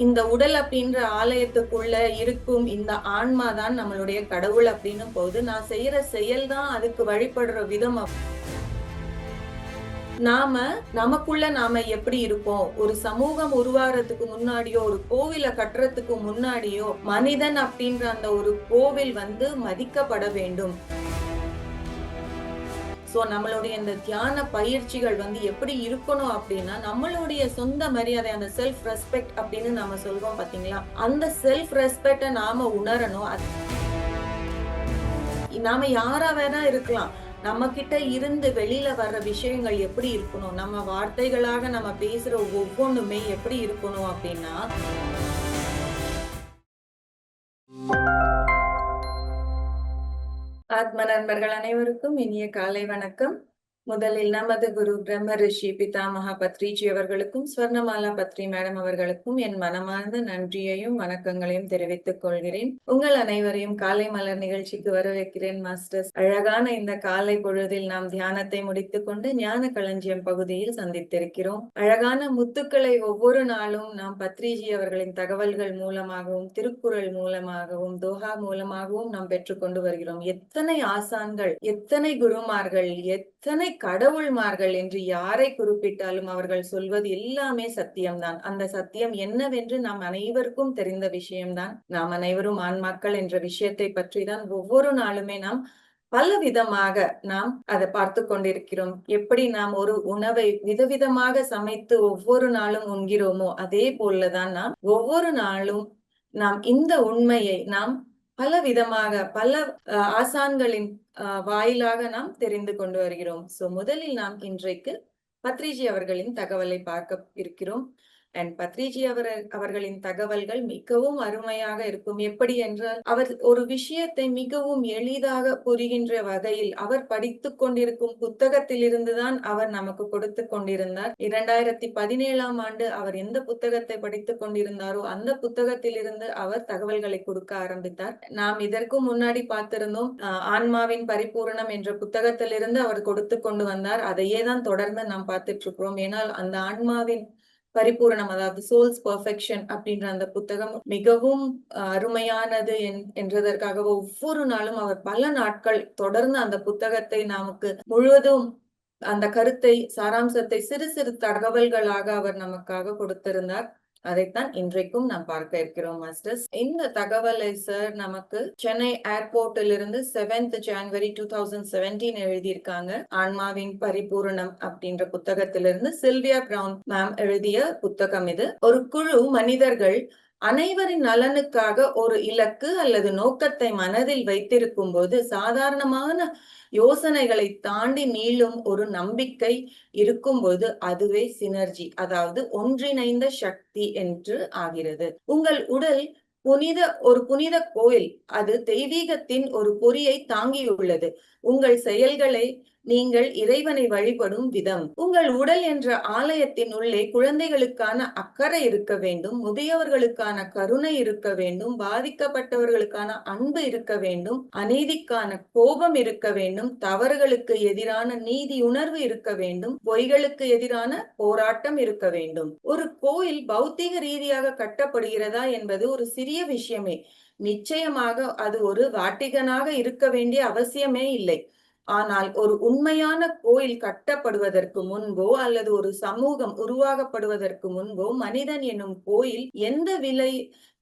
இந்த உடல் அப்படின்ற ஆலயத்துக்குள்ள இருக்கும் இந்த ஆன்மா தான் நம்மளுடைய கடவுள் அப்படின்னு போது நான் செய்யற செயல் தான் அதுக்கு வழிபடுற விதம். நமக்குள்ள நாம எப்படி இருக்கோம்? ஒரு சமூகம் உருவாகிறதுக்கு முன்னாடியோ, ஒரு கோவில கட்டுறதுக்கு முன்னாடியோ, மனிதன் அப்படின்ற அந்த ஒரு கோவில் மதிக்கப்பட வேண்டும். நம்மளுடைய இந்த தியான பயிற்சிகள் எப்படி இருக்கணும் அப்படின்னா, நம்மளுடைய சொந்த மரியாதை, அந்த செல்ஃப் ரெஸ்பெக்ட் அப்படின்னு நாம சொல்றோம் பாத்தீங்களா, அந்த செல்ஃப் ரெஸ்பெக்ட நாம உணரணும். நாம யாரா வேணா இருக்கலாம். நம்ம கிட்ட இருந்து வெளியில வர்ற விஷயங்கள் எப்படி இருக்கணும், நம்ம வார்த்தைகளாக நம்ம பேசுற ஒவ்வொன்றுமே எப்படி இருக்கணும் அப்படின்னா, ஆத்ம நண்பர்கள் அனைவருக்கும் இனிய காலை வணக்கம். முதலில் நமது குரு பிரம்ம ரிஷி பிதாமகா பத்ரிஜி அவர்களுக்கும் ஸ்வர்ணமாலா பத்ரி மேடம் அவர்களுக்கும் என் மனமார்ந்த நன்றியையும் வணக்கங்களையும் தெரிவித்துக் கொள்கிறேன். உங்கள் அனைவரையும் காலை மலர் நிகழ்ச்சிக்கு வரவேற்கிறேன் மாஸ்டர்ஸ். அழகான இந்த காலை பொழுதில் நாம் தியானத்தை முடித்துக் கொண்டு ஞான களஞ்சியம் பகுதியில் சந்தித்திருக்கிறோம். அழகான முத்துக்களை ஒவ்வொரு நாளும் நாம் பத்ரிஜி அவர்களின் தகவல்கள் மூலமாகவும், திருக்குறள் மூலமாகவும், தோஹா மூலமாகவும் நாம் பெற்றுக்கொண்டு வருகிறோம். எத்தனை ஆசான்கள், எத்தனை குருமார்கள், எத்தனை கடவுள்மார்கள் என்று யாரை குறிப்பிட்டாலும் அவர்கள் சொல்வது எல்லாமே சத்தியம்தான். அந்த சத்தியம் என்னவென்று நாம் அனைவருக்கும் தெரிந்த விஷயம்தான். நாம் அனைவரும் ஆன்மாக்கள் என்ற விஷயத்தை பற்றி தான் ஒவ்வொரு நாளுமே நாம் பல விதமாக நாம் அதை பார்த்து கொண்டிருக்கிறோம். எப்படி நாம் ஒரு உணவை விதவிதமாக சமைத்து ஒவ்வொரு நாளும் உண்கிறோமோ அதே போலதான் நாம் ஒவ்வொரு நாளும் நாம் இந்த உண்மையை நாம் பல விதமாக பல ஆசான்களின் வாயிலாக நாம் தெரிந்து கொண்டு வருகிறோம். முதலில் நாம் இன்றைக்கு பத்ரிஜி அவர்களின் தகவலை பார்க்க இருக்கிறோம். பத்ரிஜி அவர்களின் தகவல்கள் மிகவும் அருமையாக இருக்கும். எப்படி என்றால், அவர் ஒரு விஷயத்தை மிகவும் எளிதாக புரிகின்ற வகையில் அவர் படித்துக் கொண்டிருக்கும் புத்தகத்தில் இருந்துதான் அவர் நமக்கு கொடுத்து கொண்டிருந்தார். 2017ஆம் ஆண்டு அவர் எந்த புத்தகத்தை படித்துக் கொண்டிருந்தாரோ அந்த புத்தகத்தில் இருந்து அவர் தகவல்களை கொடுக்க ஆரம்பித்தார். நாம் இதற்கு முன்னாடி பார்த்திருந்தோம், ஆன்மாவின் பரிபூரணம் என்ற புத்தகத்திலிருந்து அவர் கொடுத்து கொண்டு வந்தார். அதையே தான் தொடர்ந்து நாம் பார்த்துட்டு இருக்கிறோம். ஏனால் அந்த ஆன்மாவின் பரிபூரணம், அதாவது சோல்ஸ் பெர்ஃபெக்ஷன் அப்படின்ற அந்த புத்தகம் மிகவும் அருமையானது என்றதற்காக ஒவ்வொரு நாளும் அவர் பல நாட்கள் தொடர்ந்து அந்த புத்தகத்தை நமக்கு முழுவதும் அந்த கருத்தை, சாராம்சத்தை சிறு சிறு தகவல்களாக அவர் நமக்காக கொடுத்திருந்தார். அதைத்தான் இன்றைக்கும் நாம் பார்க்க இருக்கிறோம் மாஸ்டர்ஸ். இந்த தகவலை சார் நமக்கு சென்னை ஏர்போர்ட்டில் இருந்து 7th January 2017 எழுதியிருக்காங்க. ஆன்மாவின் பரிபூரணம் அப்படின்ற புத்தகத்திலிருந்து சில்வியா பிரவுன் மேம் எழுதிய புத்தகம் இது. ஒரு குழு மனிதர்கள் அனைவரின் நலனுக்காக ஒரு இலக்கு அல்லது நோக்கத்தை மனதில் வைத்திருக்கும் போது சாதாரணமான யோசனைகளை தாண்டி மீளும் ஒரு நம்பிக்கை இருக்கும்போது அதுவே சினர்ஜி, அதாவது ஒன்றிணைந்த சக்தி என்று ஆகிறது. உங்கள் உடல் ஒரு புனித கோயில். அது தெய்வீகத்தின் ஒரு பொறியை தாங்கியுள்ளது. உங்கள் செயல்களை நீங்கள் இறைவனை வழிபடும் விதம். உங்கள் உடல் என்ற ஆலயத்தின் உள்ளே குழந்தைகளுக்கான அக்கறை இருக்க வேண்டும், முதியவர்களுக்கான கருணை இருக்க வேண்டும், பாதிக்கப்பட்டவர்களுக்கான அன்பு இருக்க வேண்டும், அநீதிக்கான கோபம் இருக்க வேண்டும், தவறுகளுக்கு எதிரான நீதி உணர்வு இருக்க வேண்டும், பொய்களுக்கு எதிரான போராட்டம் இருக்க வேண்டும். ஒரு கோயில் பௌத்திக ரீதியாக கட்டப்படுகிறதா என்பது ஒரு சிறிய விஷயமே. நிச்சயமாக அது ஒரு வாட்டிகனாக இருக்க வேண்டிய அவசியமே இல்லை. ஆனால் ஒரு உண்மையான கோயில் கட்டப்படுவதற்கு முன்போ அல்லது ஒரு சமூகம் உருவாகப்படுவதற்கு முன்போ மனிதன் என்னும் கோயில் எந்த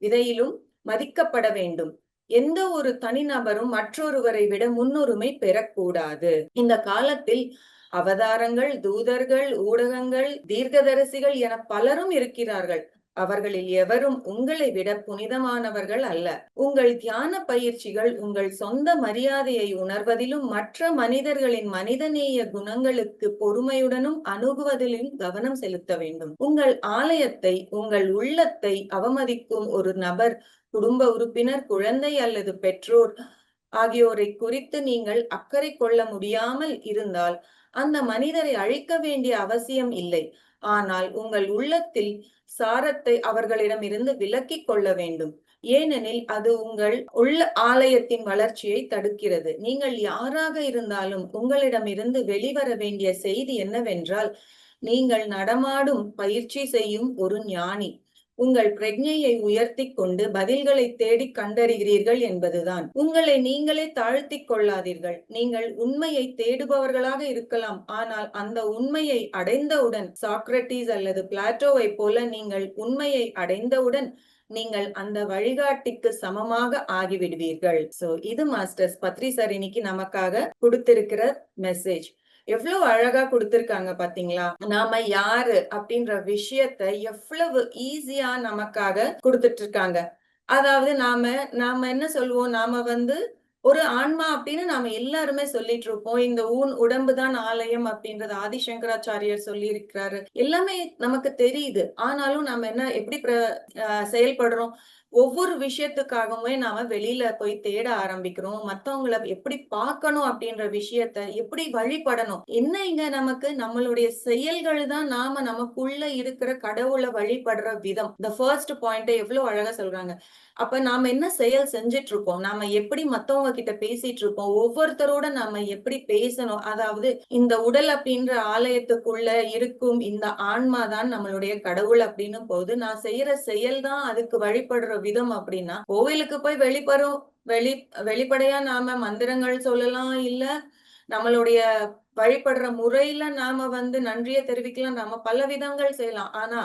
விதையிலும் மதிக்கப்பட வேண்டும். எந்த ஒரு தனிநபரும் மற்றொருவரை விட முன்னுரிமை பெறக்கூடாது. இந்த காலத்தில் அவதாரங்கள், தூதர்கள், ஊடகங்கள், தீர்க்கதரிசிகள் என பலரும் இருக்கிறார்கள். அவர்களில் எவரும் உங்களை விட புனிதமானவர்கள் அல்ல. உங்கள் தியான பயிற்சிகள் உங்கள் சொந்த மரியாதையை உணர்வதிலும் மற்ற மனிதர்களின் மனிதநேய குணங்களுக்கு பொறுமையுடனும் அணுகுவதிலும் கவனம் செலுத்த வேண்டும். உங்கள் ஆலயத்தை, உங்கள் உள்ளத்தை அவமதிக்கும் ஒரு நபர், குடும்ப உறுப்பினர், குழந்தை அல்லது பெற்றோர் ஆகியோரை குறித்து நீங்கள் அக்கறை கொள்ள முடியாமல் இருந்தால் அந்த மனிதரை அழிக்க வேண்டிய அவசியம் இல்லை. ஆனால் உங்கள் உள்ளத்தில் சாரத்தை அவர்களிடம் இருந்து விலக்கிக் கொள்ள வேண்டும். ஏனெனில் அது உங்கள் உள்ள ஆலயத்தின் வளர்ச்சியை தடுக்கிறது. நீங்கள் யாராக இருந்தாலும் உங்களிடமிருந்து வெளிவர வேண்டிய செய்தி என்னவென்றால், நீங்கள் நடமாடும் பயிற்சி செய்யும் ஒரு ஞானி. உங்கள் பிரக்ஞையை உயர்த்தி கொண்டு பதில்களை தேடி கண்டறிகிறீர்கள் என்பதுதான். உங்களை நீங்களே தாழ்த்திக் கொள்ளாதீர்கள். நீங்கள் உண்மையை தேடுபவர்களாக இருக்கலாம். ஆனால் அந்த உண்மையை அடைந்தவுடன் சாக்ரட்டிஸ் அல்லது பிளாட்டோவை போல நீங்கள் உண்மையை அடைந்தவுடன் நீங்கள் அந்த வழிகாட்டிக்கு சமமாக ஆகிவிடுவீர்கள். சோ இது மாஸ்டர்ஸ் பத்ரி சார் இன்னைக்கு நமக்காக கொடுத்திருக்கிற மெசேஜ். எவ்வளவு அழகா கொடுத்திருக்காங்க பாத்தீங்களா? நாம யாரு அப்படின்ற விஷயத்த எவ்வளவு ஈஸியா நமக்காக கொடுத்துட்டு இருக்காங்க. அதாவது நாம என்ன சொல்லுவோம், நாம ஒரு ஆன்மா அப்படின்னு நாம எல்லாருமே சொல்லிட்டு இருப்போம். இந்த உடம்புதான் ஆலயம் அப்படின்றது ஆதிசங்கராச்சாரியர் சொல்லி இருக்கிறாரு. எல்லாமே நமக்கு தெரியுது. ஆனாலும் நாம எப்படி செயல்படுறோம்? ஒவ்வொரு விஷயத்துக்காகவே நாம வெளியில போய் தேட ஆரம்பிக்கிறோம். மத்தவங்கள எப்படி பார்க்கணும் அப்படின்ற விஷயத்த எப்படி வழிபடணும். என்ன இங்க நமக்கு நம்மளுடைய செயல்கள் தான் நாம நமக்குள்ள இருக்கிற கடவுளை வழிபடுற விதம். இந்த ஃபர்ஸ்ட் பாயிண்ட் எவ்வளவு அழகா சொல்றாங்க. அப்ப நாம என்ன செயல் செஞ்சுட்டு இருக்கோம், நாம எப்படி மத்தவங்க கிட்ட பேசிட்டு இருக்கோம், ஒவ்வொருத்தரோட நாம எப்படி பேசணும். அதாவது இந்த உடல் அப்படின்ற ஆலயத்துக்குள்ள இருக்கும் இந்த ஆன்மா தான் நம்மளுடைய கடவுள் அப்படின்னும் போது நான் செய்யற செயல் தான் அதுக்கு வழிபடுற விதம் அப்படின்னா, கோவிலுக்கு போய் வெளிப்படையா நாம மந்திரங்கள் சொல்லலாம், இல்ல நம்மளுடைய வழிபடுற முறையில நாம நன்றிய தெரிவிக்கலாம், நாம பல விதங்கள் செய்யலாம். ஆனா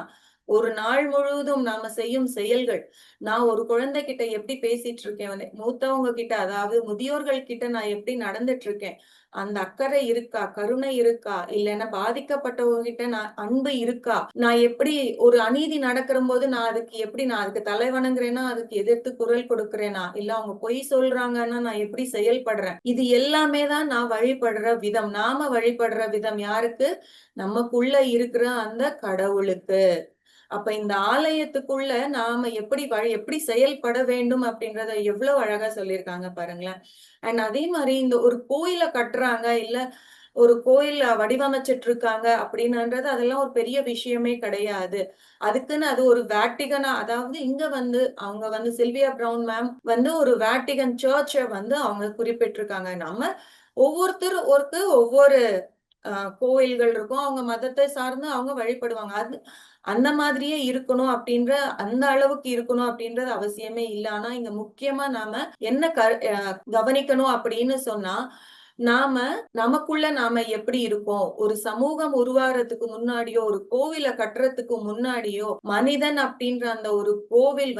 ஒரு நாள் முழுவதும் நாம செய்யும் செயல்கள், நான் ஒரு குழந்தைகிட்ட எப்படி பேசிட்டு இருக்கேன், மூத்தவங்க கிட்ட அதாவது முதியோர்கள் கிட்ட நான் எப்படி நடந்துட்டு இருக்கேன், அந்த அக்கறை இருக்கா, கருணை இருக்கா, இல்லைன்னா பாதிக்கப்பட்டவங்க கிட்ட நான் அன்பு இருக்கா, நான் எப்படி ஒரு அநீதி நடக்கிற போது நான் அதுக்கு தலை வணங்குறேன்னா, அதுக்கு எதிர்த்து குரல் கொடுக்கிறேனா, இல்ல அவங்க பொய் சொல்றாங்கன்னா நான் எப்படி செயல்படுறேன், இது எல்லாமே தான் நான் வழிபடுற விதம். நாம வழிபடுற விதம் யாருக்கு? நமக்குள்ள இருக்கிற அந்த கடவுளுக்கு. அப்ப இந்த ஆலயத்துக்குள்ள நாம எப்படி செயல்பட வேண்டும் அப்படின்றத எவ்வளவு அழகா சொல்லியிருக்காங்க பாருங்களேன். அண்ட் அதே மாதிரி இந்த ஒரு கோயில கட்டுறாங்க, இல்ல ஒரு கோயில் வடிவமைச்சிட்டு இருக்காங்க அப்படின்றது அதெல்லாம் ஒரு பெரிய விஷயமே கிடையாது. அதுக்குன்னு அது ஒரு வேட்டிகனா, அதாவது இங்க அவங்க சில்வியா பிரவுன் மேம் ஒரு வேட்டிகன் சர்ச்ச அவங்க குறிப்பிட்டிருக்காங்க. நம்ம ஒவ்வொருத்தரும் ஒவ்வொரு கோயில்கள் இருக்கும். அவங்க மதத்தை சார்ந்து அவங்க வழிபடுவாங்க. அந்த மாதிரியே இருக்கணும் அப்படின்ற அந்த அளவுக்கு இருக்கணும் அப்படின்றது அவசியமே இல்ல. ஆனா இங்க முக்கியமா நாம என்ன கவனிக்கணும் அப்படின்னு சொன்னா, நமக்குள்ள நாம எப்படி இருக்கோம்? ஒரு சமூகம் உருவாகிறதுக்கு முன்னாடியோ, ஒரு கோவில கட்டுறதுக்கு முன்னாடியோ, மனிதன் அப்படின்ற அந்த ஒரு கோவில்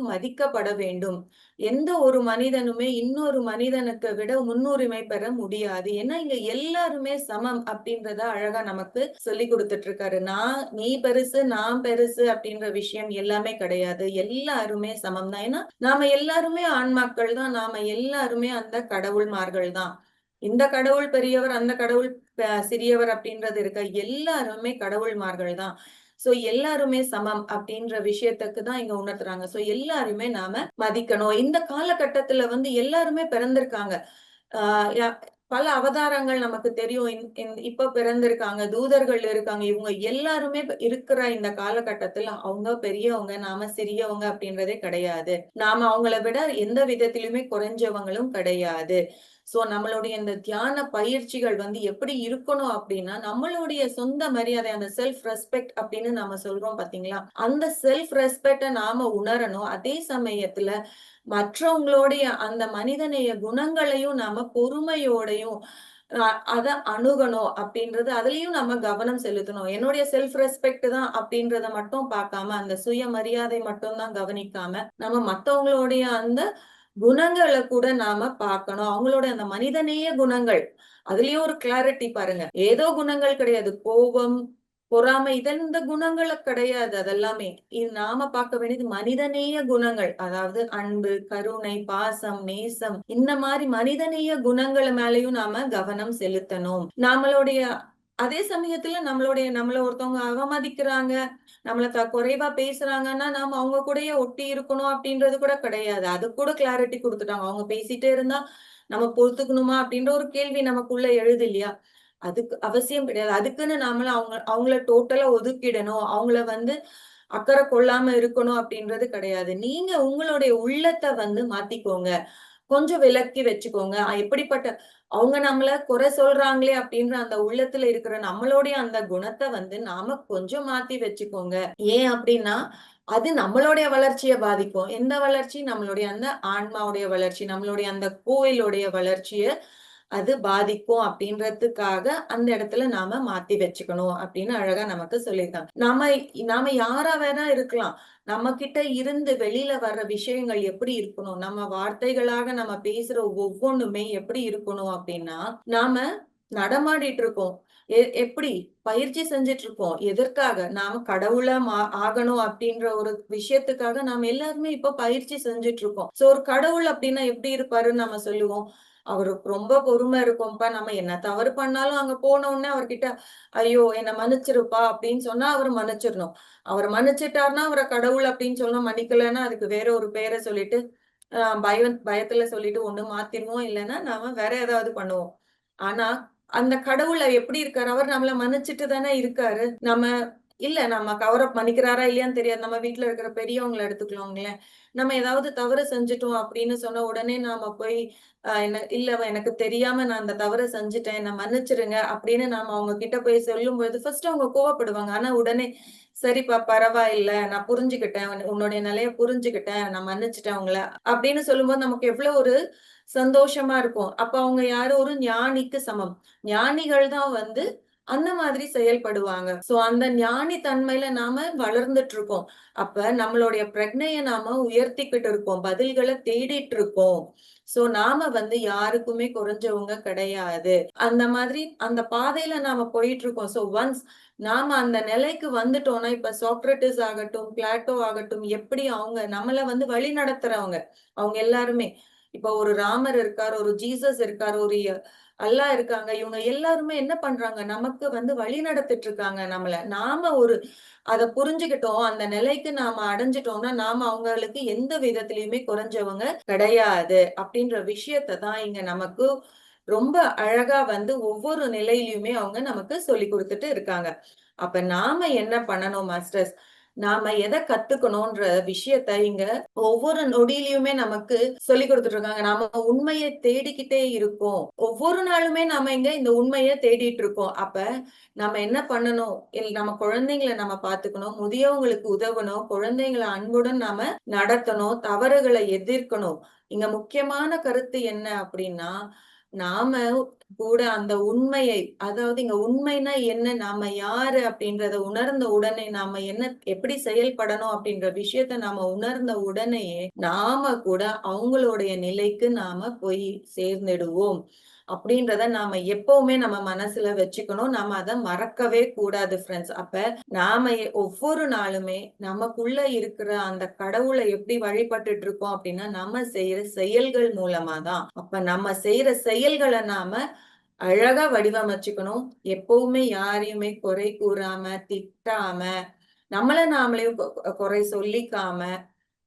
மதிக்கப்பட வேண்டும். எந்த ஒரு மனிதனுமே இன்னொரு மனிதனுக்கு விட முன்னுரிமை பெற முடியாது. ஏன்னா இங்க எல்லாருமே சமம் அப்படின்றத அழகா நமக்கு சொல்லி கொடுத்துட்டு இருக்காரு. நீ பெருசு, நான் பெருசு அப்படின்ற விஷயம் எல்லாமே கிடையாது. எல்லாருமே சமம் தான். ஏன்னா நாம எல்லாருமே ஆன்மாக்கள் தான். நாம எல்லாருமே அந்த கடவுள்மார்கள் தான். இந்த கடவுள் பெரியவர், அந்த கடவுள் சிறியவர் அப்படின்றது இருக்க, எல்லாருமே கடவுள்மார்கள் தான். சோ எல்லாருமே சமம் அப்படின்ற விஷயத்துக்கு தான் இங்க உணர்த்துறாங்க. சோ எல்லாருமே நாம மதிக்கணும். இந்த காலகட்டத்துல எல்லாருமே பிறந்திருக்காங்க. ஆஹ் பல அவதாரங்கள் நமக்கு தெரியும். இப்ப பிறந்திருக்காங்க, தூதர்கள் இருக்காங்க. இவங்க எல்லாருமே இருக்கிற இந்த காலகட்டத்துல அவங்க பெரியவங்க, நாம சிறியவங்க அப்படின்றதே கிடையாது. நாம அவங்கள விட எந்த விதத்திலுமே குறைஞ்சவங்களும் கிடையாது. சோ நம்மளுடைய இந்த தியான பயிற்சிகள் எப்படி இருக்கணும் அப்படின்னா, நம்மளுடைய சொந்த மரியாதை, அந்த செல்ஃப் ரெஸ்பெக்ட் அப்படின்னு நாம சொல்றோம் பாத்தீங்களா, அந்த செல்ஃப் ரெஸ்பெக்ட நாம உணரணும். அதே சமயத்துல மற்றவங்களுடைய அந்த மனிதநேய குணங்களையும் நாம பொறுமையோடையும் அத அணுகணும் அப்படின்றது, அதுலயும் நம்ம கவனம் செலுத்தணும். என்னுடைய செல்ஃப் ரெஸ்பெக்ட் தான் அப்படின்றத மட்டும் பார்க்காம, அந்த சுயமரியாதை மட்டும் தான் கவனிக்காம, நம்ம மத்தவங்களுடைய அந்த குணங்களை கூட நாம பார்க்கணும். அவங்களோட அந்த மனிதநேய குணங்கள், அதுலயும் ஒரு கிளாரிட்டி பாருங்க. ஏதோ குணங்கள் கிடையாது. கோபம், பொறாமை இந்த குணங்கள கிடையாது. அதெல்லாமே இது நாம பார்க்க வேண்டியது மனிதநேய குணங்கள். அதாவது அன்பு, கருணை, பாசம், நேசம், இந்த மாதிரி மனிதநேய குணங்கள் மேலயும் நாம கவனம் செலுத்தணும். அதே சமயத்துல நம்மள ஒருத்தவங்க அவமதிக்கிறாங்க, நம்மள குறைவா பேசுறாங்கன்னா நாம அவங்க கூடயே ஒட்டி இருக்கணும் அப்படின்றது கூட கிடையாது. அது கூட கிளாரிட்டி கொடுத்துட்டாங்க. அவங்க பேசிட்டே இருந்தா நம்ம பொறுத்துக்கணுமா அப்படின்ற ஒரு கேள்வி நமக்குள்ள எழுது இல்லையா? அதுக்கு அவசியம் கிடையாது. அதுக்குன்னு அவங்கள டோட்டலா ஒதுக்கிடணும். அவங்கள அக்கறை கொள்ளாம இருக்கணும் அப்படின்றது கிடையாது. நீங்க உங்களுடைய உள்ளத்த மாத்திக்கோங்க. கொஞ்சம் விலக்கி வச்சுக்கோங்க. எப்படிப்பட்ட அவங்க நம்மள குறை சொல்றாங்களே அப்படின்ற அந்த உள்ளத்துல இருக்கிற நம்மளுடைய அந்த குணத்த நாம கொஞ்சம் மாத்தி வச்சுக்கோங்க. ஏன் அப்படின்னா, அது நம்மளுடைய வளர்ச்சியை பாதிக்கும். எந்த வளர்ச்சி? நம்மளுடைய அந்த ஆன்மாவுடைய வளர்ச்சி, நம்மளுடைய அந்த கோயிலுடைய வளர்ச்சிய அது பாதிக்கும் அப்படின்றதுக்காக அந்த இடத்துல நாம மாத்தி வச்சுக்கணும் அப்படின்னு அழகா நமக்கு சொல்லியிருக்காங்க. நாம நாம யாரா வேணா இருக்கலாம். நம்ம கிட்ட இருந்து வெளியில வர்ற விஷயங்கள் எப்படி இருக்கணும்? நம்ம வார்த்தைகளாக நம்ம பேசுற ஒவ்வொன்னுமே எப்படி இருக்கணும் அப்படின்னா, நாம நடமாடிட்டு இருக்கோம். எப்படி? பயிற்சி செஞ்சுட்டு இருக்கோம். எதற்காக? நாம கடவுளா ஆகணும் அப்படின்ற ஒரு விஷயத்துக்காக நாம எல்லாருமே இப்ப பயிற்சி செஞ்சுட்டு இருக்கோம். சோ ஒரு கடவுள் அப்படின்னா எப்படி இருப்பாருன்னு நம்ம சொல்லுவோம். அவருக்கு ரொம்ப பொறுமை இருக்கும்ப்பா. நம்ம என்ன தவறு பண்ணாலும் அங்க போன உடனே அவர்கிட்ட, "ஐயோ! என்ன மன்னிச்சிருப்பா" அப்படின்னு சொன்னா அவரு மன்னிச்சிரணும். அவரு மன்னிச்சுட்டாருன்னா அவர கடவுள் அப்படின்னு சொல்லணும். மன்னிக்கலன்னா அதுக்கு வேற ஒரு பேர சொல்லிட்டு, பயத்துல சொல்லிட்டு ஒண்ணு மாத்திருவோம். இல்லன்னா நாம வேற ஏதாவது பண்ணுவோம். ஆனா, அந்த கடவுள் எப்படி இருக்காரு? அவர் நம்மள மன்னிச்சுட்டு தானே இருக்காரு. நம்ம அவர மன்னிக்கிறாரா இல்லையான்னு தெரியாது. நம்ம வீட்ல இருக்கிற பெரியவங்கள எடுத்துக்கோங்களேன். நம்ம ஏதாவது தவறு செஞ்சுட்டோம் அப்படின்னு சொன்ன உடனே நாம போய் இல்ல எனக்கு தெரியாம நான் அந்த தவற செஞ்சுட்டேன். என்ன மன்னிச்சுருங்க அப்படின்னு நாம அவங்க கிட்ட போய் சொல்லும்பொழுது, ஃபர்ஸ்ட் அவங்க கோவப்படுவாங்க. ஆனா உடனே, "சரிப்பா பரவாயில்ல. நான் புரிஞ்சுகிட்டேன். உன்னுடைய நிலைய புரிஞ்சுகிட்டேன். நான் மன்னிச்சுட்டேன் உங்கள." அப்படின்னு சொல்லும்போது நமக்கு எவ்வளோ ஒரு சந்தோஷமா இருக்கும். அப்ப அவங்க யாரு? ஒரு ஞானிக்கு சமம். ஞானிகள் தான் வந்து அந்த மாதிரி செயல்படுவாங்க. சோ அந்த ஞானி தன்மையில நாம வளர்ந்துட்டு இருக்கோம். அப்ப நம்மளுடைய பிரக்ஞைய நாம உயர்த்திக்கிட்டு இருக்கோம். பதில்கள தேடிட்டு இருக்கோம். சோ நாம வந்து யாருக்குமே குறைஞ்சவங்க கிடையாது. அந்த மாதிரி அந்த பாதையில நாம போயிட்டு இருக்கோம். சோ ஒன்ஸ் நாம அந்த நிலைக்கு வந்துட்டோம்னா, இப்ப சாக்ரட்டிஸ் ஆகட்டும், பிளாட்டோ ஆகட்டும், எப்படி அவங்க நம்மள வந்து வழி நடத்துறவங்க. அவங்க எல்லாருமே. இப்ப ஒரு ராமர் இருக்கார், ஒரு ஜீசஸ் இருக்கார், ஒரு அல்லாஹ் இருக்காங்க. இவங்க எல்லாருமே என்ன பண்றாங்க? நமக்கு வந்து வழி நடத்திட்டு இருக்காங்க நம்மள. நாம அத புரிஞ்சுகிட்டோம். அந்த நிலைக்கு நாம அடைஞ்சுட்டோம்னா, நாம அவங்களுக்கு எந்த விதத்திலயுமே குறைஞ்சவங்க கிடையாது. அப்படின்ற விஷயத்த தான் இங்க நமக்கு ரொம்ப அழகா வந்து ஒவ்வொரு நிலையிலயுமே அவங்க நமக்கு சொல்லிக் குடுத்துட்டு இருக்காங்க. அப்ப நாம என்ன பண்ணணும் மாஸ்டர்ஸ்? நாம எத கத்துக்கணும்ன்ற விஷயத்த இங்க ஒவ்வொரு நொடியிலயுமே நமக்கு சொல்லிக் குடுத்துட்டு இருக்காங்க. நாம உண்மைய தேடிக்கிட்டே இருக்கோம். ஒவ்வொரு நாளுமே நாம இங்க இந்த உண்மைய தேடிட்டு இருக்கோம். அப்ப நம்ம என்ன பண்ணணும்? நம்ம குழந்தைங்கள நம்ம பாத்துக்கணும். முதியவங்களுக்கு உதவணும். குழந்தைங்கள அன்புடன் நாம நடத்தணும். தவறுகள எதிர்க்கணும். இங்க முக்கியமான கருத்து என்ன அப்டின்னா, நாம கூட அந்த உண்மையை அதாவது இங்க உண்மைன்னா என்ன? நாம யாரு? அப்டின்றத உணர்ந்த உடனே நாம எப்படி செயல்படணும்? அப்டின்ற விஷயத்த நாம உணர்ந்த உடனேயே, நாம கூட அவங்களுடைய நிலைக்கு நாம போய் சேர்ந்துடுவோம். அப்படின்றத நாம எப்பவுமே நம்ம மனசுல வச்சுக்கணும். நாம அத மறக்கவே கூடாது ஃபிரெண்ட்ஸ். அப்ப நாம ஒவ்வொரு நாளுமே நமக்குள்ள இருக்கிற அந்த கடவுள எப்படி வழிபட்டுட்டு இருக்கோம் அப்படின்னா, நம்ம செய்யற செயல்கள் மூலமா தான். அப்ப நம்ம செய்யற செயல்கள நாம அழகா வடிவமைச்சுக்கணும். எப்பவுமே யாரையுமே குறை கூறாம, திட்டாம, நம்மள நாமளே குறை சொல்லிக்காம,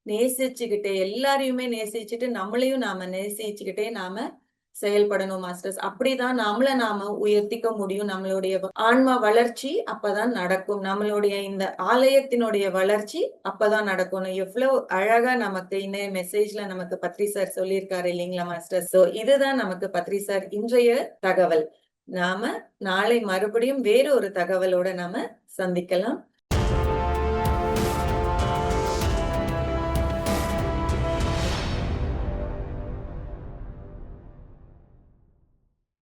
நேசிச்சுக்கிட்டு எல்லாரையுமே நேசிச்சுட்டு, நம்மளையும் நாம நேசிச்சுக்கிட்டே நாம செயல்படணும் மாஸ்டர்ஸ். அப்படிதான் நம்மள நாம உயர்த்திக்க முடியும். நம்மளுடைய ஆன்மா வளர்ச்சி அப்பதான் நடக்கும். நம்மளுடைய இந்த ஆலயத்தினுடைய வளர்ச்சி அப்பதான் நடக்கணும். எவ்வளவு அழகா நமக்கு இந்த மெசேஜ்ல நமக்கு பத்ரி சார் சொல்லியிருக்காரு இல்லைங்களா மாஸ்டர். சோ இதுதான் நமக்கு பத்ரி சார் இன்றைய தகவல். நாம நாளை மறுபடியும் வேறு ஒரு தகவலோட நாம சந்திக்கலாம்.